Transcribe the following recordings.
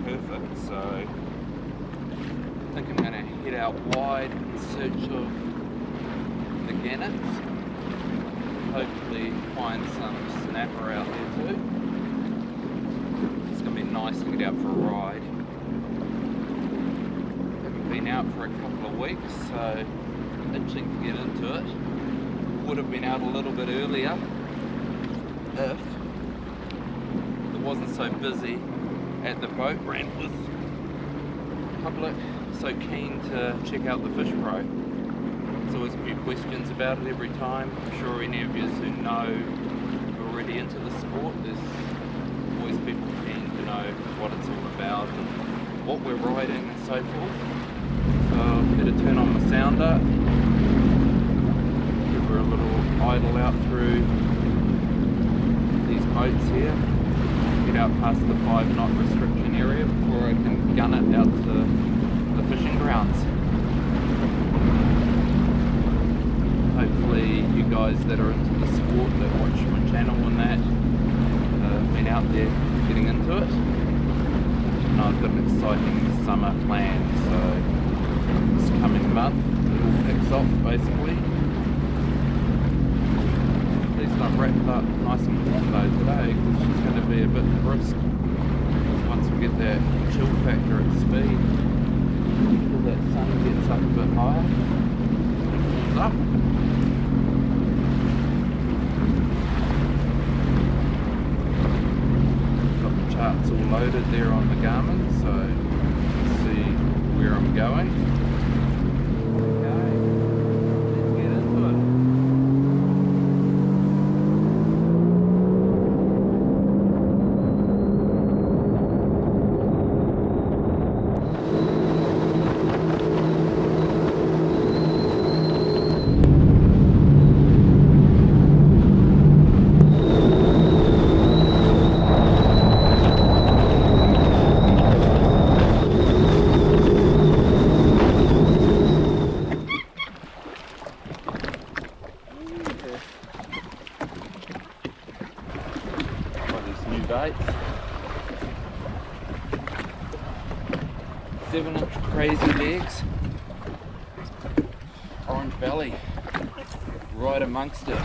perfect, so I think I'm going to head out wide in search of the gannets. Hopefully find some snapper out there too. It's going to be nice to get out for a ride. Haven't been out for a couple of weeks, so itching to get into it. Would have been out a little bit earlier if it wasn't so busy at the boat ramp with public so keen to check out the FISHPRO. There's always a few questions about it every time. I'm sure any of you who know are already into the sport, there's always people keen to know what it's all about and what we're riding and so forth. So I better turn on my sounder, give her a little idle out through these boats here, get out past the 5-knot restriction area before I can gun it out to the fishing grounds. Hopefully you guys that are into the sport, that watch my channel and that, have been out there getting into it. And I've got an exciting summer planned, so this coming month it all kicks off basically. At least I'm wrapped up nice and warm though today, because she's going to be a bit brisk once we get that chill factor at speed. Until that sun gets up a bit higher, warms up. Got the charts all loaded there on the Garmin, so let's see where I'm going. Baits. 7-inch Crazy Legs, orange belly, right amongst it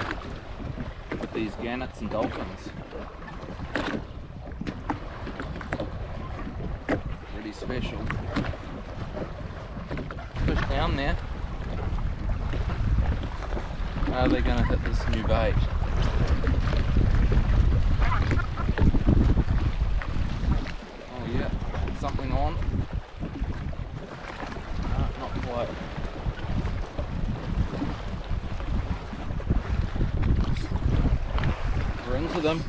with these gannets and dolphins. Pretty special. Fish down there. How are they going to hit this new bait? Something on. No, not quite. We're into them.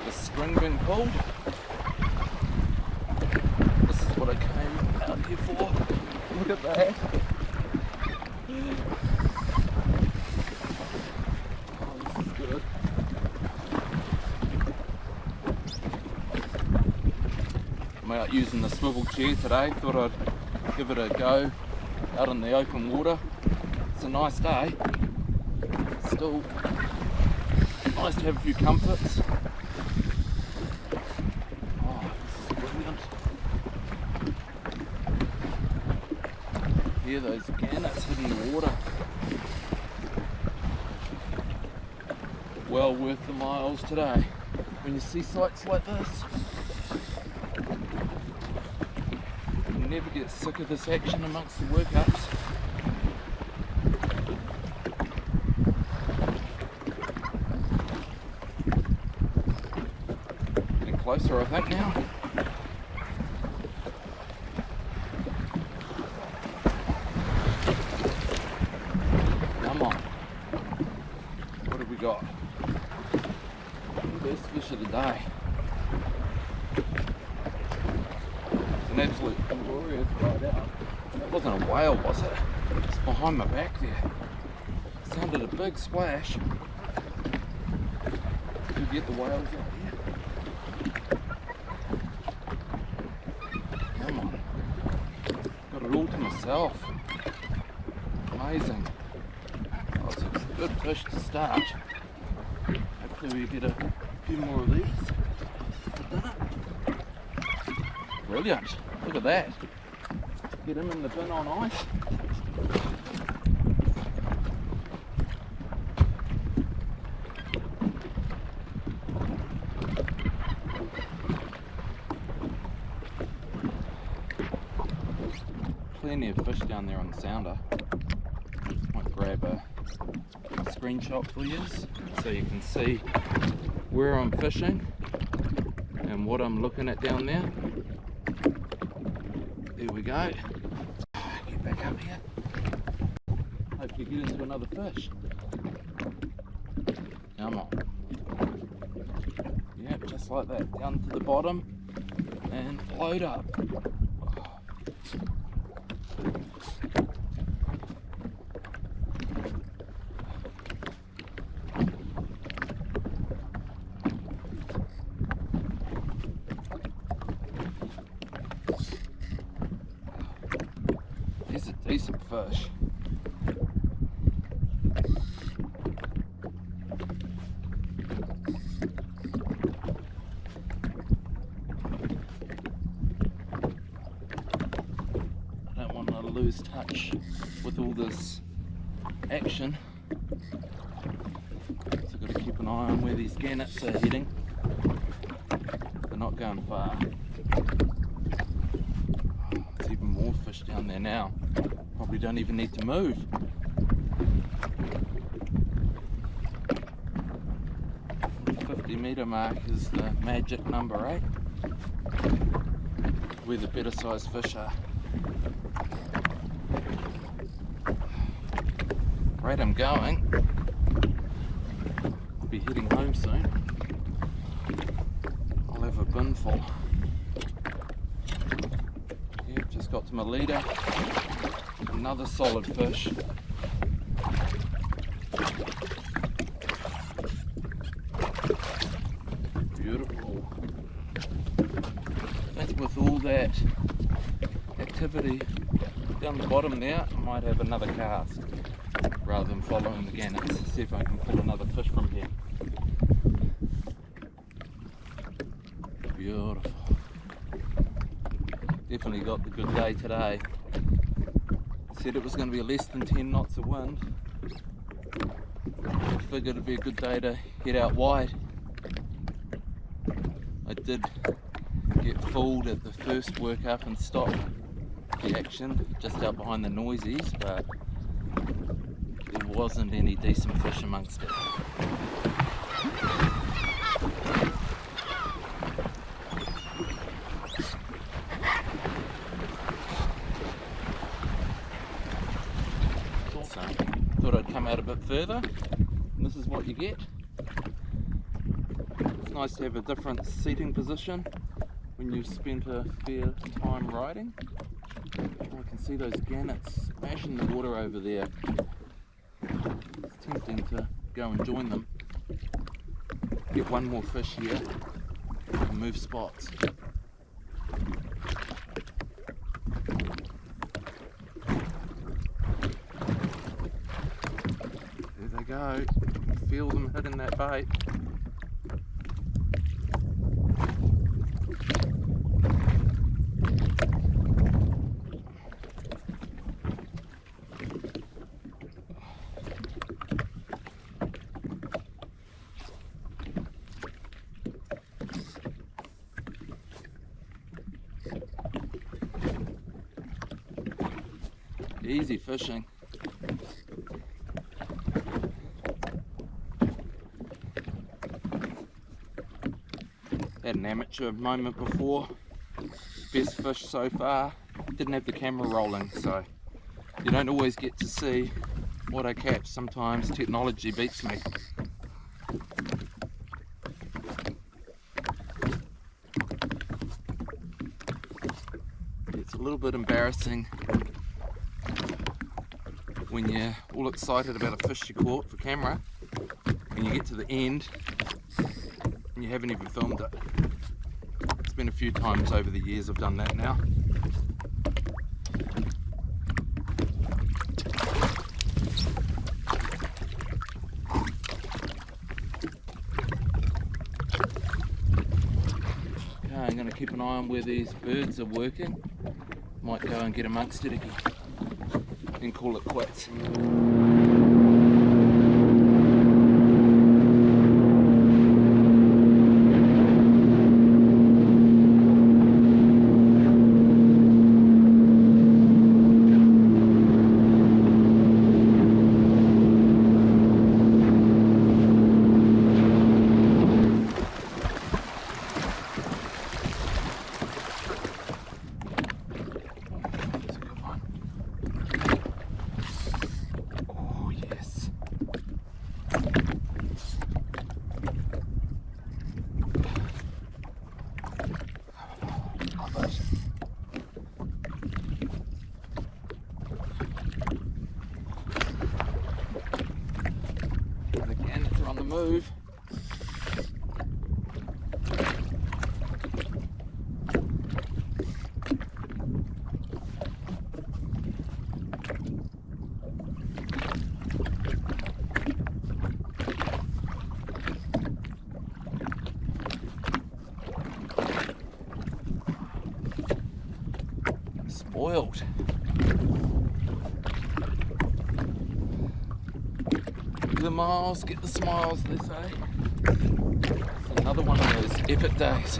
The string being pulled. This is what I came out here for. Look at that. Oh, this is good. I'm out using the swivel chair today, thought I'd give it a go out in the open water. It's a nice day, still nice to have a few comforts. Oh, this is brilliant. Hear those gannets hitting the water. Well worth the miles today when you see sights like this. Never get sick of this action amongst the workups. Getting closer, I think, now. Come on. What have we got? Best fish of the day. An absolute glorious ride out. That wasn't a whale, was it? It's behind my back there. It sounded a big splash. Did you get the whales out here? Come on. Got it all to myself. Amazing. Oh, it's a good fish to start. Hopefully we get a few more of these for dinner. Brilliant. Look at that. Get him in the bin on ice. Plenty of fish down there on the sounder. Might grab a screenshot for you so you can see where I'm fishing and what I'm looking at down there. There we go. Get back up here. Hope you get into another fish. Come on. Yep, just like that. Down to the bottom and float up. He's a decent fish. I don't want to lose touch with all this action, so I've got to keep an eye on where these gannets are heading. They're not going far. There's even more fish down there now. Probably don't even need to move. The 50-metre mark is the magic number, eh? Where the better sized fish are. Rate I'm going. I'll be heading home soon. I'll have a bin full. Yeah, just got to my leader. Another solid fish. Beautiful. I think with all that activity down the bottom there, I might have another cast rather than following the gannets. See if I can pull another fish from here. Beautiful. Definitely got the good day today. Said it was going to be less than 10 knots of wind. I figured it'd be a good day to head out wide. I did get fooled at the first work up and stop the action just out behind the noisies, but there wasn't any decent fish amongst it. So, thought I'd come out a bit further, and this is what you get. It's nice to have a different seating position when you've spent a fair time riding. Oh, I can see those gannets smashing the water over there. It's tempting to go and join them. Get one more fish here and move spots. There they go. Feel them hitting that bait. Easy fishing. Had an amateur moment before. Best fish so far. Didn't have the camera rolling, so you don't always get to see what I catch. Sometimes technology beats me. It's a little bit embarrassing when you're all excited about a fish you caught for camera and you get to the end and you haven't even filmed it. It's been a few times over the years I've done that now. I'm going to keep an eye on where these birds are working. Might go and get amongst it again and call it quits. Move. Spoiled. The miles get the smiles, they say. It's another one of those epic days.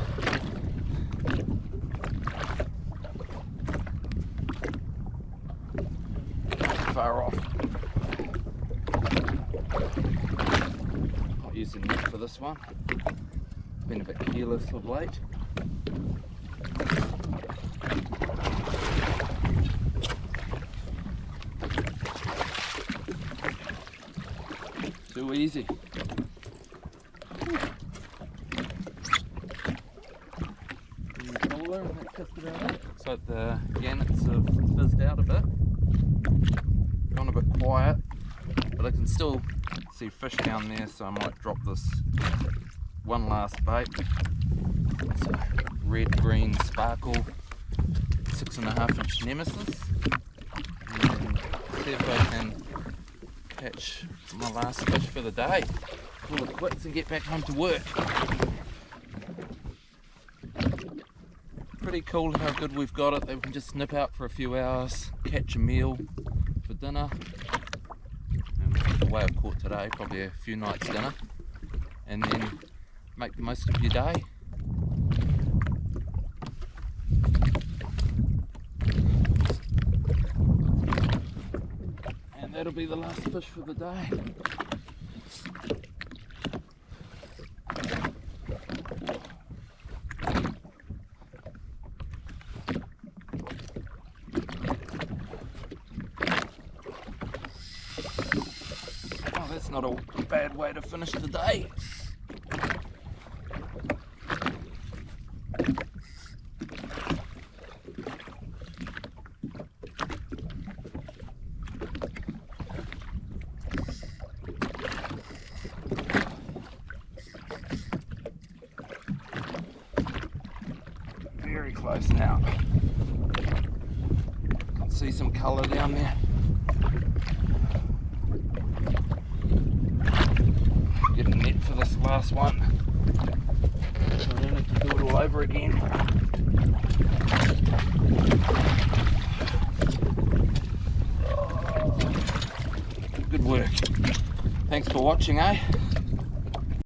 Far off. Not using net for this one. Been a bit careless of late. Too easy. So the gannets have fizzed out a bit. Gone a bit quiet, but I can still see fish down there, so I might drop this one last bait. It's a red green sparkle 6.5 inch nemesis. And see if I can catch my last fish for the day. Call it quits and get back home to work. Pretty cool how good we've got it, that we can just nip out for a few hours, catch a meal for dinner. And the way I've caught today, probably a few nights dinner, and then make the most of your day. And that'll be the last fish for the day. Oh, that's not a bad way to finish the day. Very close now. Can see some colour down there. Get a net for this last one, so I don't have to do it all over again. Good work. Thanks for watching, eh?